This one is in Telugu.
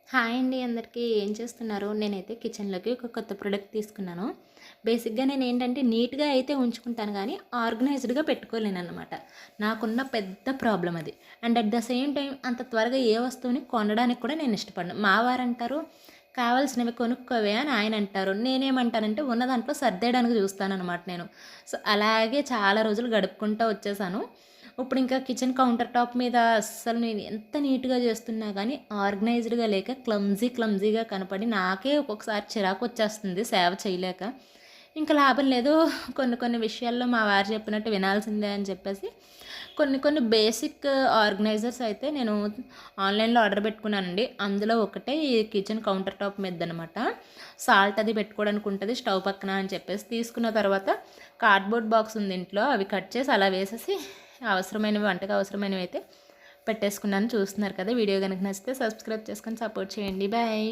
హాయ్ అండి అందరికీ. ఏం చేస్తున్నారు? నేనైతే కిచెన్‌లోకి ఒక కొత్త ప్రొడక్ట్ తీసుకున్నాను. బేసిక్‌గా నేనేంటంటే నీట్‌గా అయితే ఉంచుకుంటాను గానీ, ఆర్గనైజ్డ్‌గా పెట్టుకోలేననమాట. నాకున్న పెద్ద ప్రాబ్లమ్ అది. And at the same time అంత త్వరగా ఏ వస్తువుని కొనడానికి కూడా నేను ఇష్టపడను. మా వారంటారు, "కావాల్సినవి కొనుక్కోవే" అని ఆయనంటారు. నేనేమంటానంటే ఉన్న దాంట్లో సర్దేయడానికి చూస్తాననమాట నేను. సో, అలాగే చాలా రోజులు గడుపుకుంటా వచ్చేసాను. ఇప్పుడింకా కిచెన్ కౌంటర్ టాప్ మీద అస్సలు నేను ఎంత నీట్‌గా చేస్తున్నా గానీ, ఆర్గనైజ్డ్‌గా లేక క్లమ్జీగా కనపడి నాకే ఒక్కొక్కసారి చిరాకొచ్చేస్తుంది సేవ చేయలేక. ఇంక లాభం లేదు. కొన్ని విషయాల్లో మా వారు చెప్పినట్టు వినాల్సిందే అని చెప్పేసి కొన్ని బేసిక్ ఆర్గనైజర్స్ అయితే నేను ఆన్‌లైన్‌లో ఆర్డర్ పెట్టుకున్నానండి. అందులో ఒకటే ఈ కిచెన్ కౌంటర్ టాప్ మీదనమాట. సాల్ట్ అది పెట్టుకోవడానికి ఉంటది స్టవ్ పక్కన అని చెప్పేసి తీసుకున్న తర్వాత కార్డ్‌బోర్డ్ బాక్స్ ఉంది ఇంట్లో. అవి కట్ చేసి అలా వేసేసి అవసరమైనవి వంటకు అవసరమైనవి అయితే పెట్టేసుకున్నాను. చూస్తున్నారు కదా! వీడియో గనుక నచ్చితే సబ్స్క్రైబ్ చేసుకొని సపోర్ట్ చేయండి. బాయ్.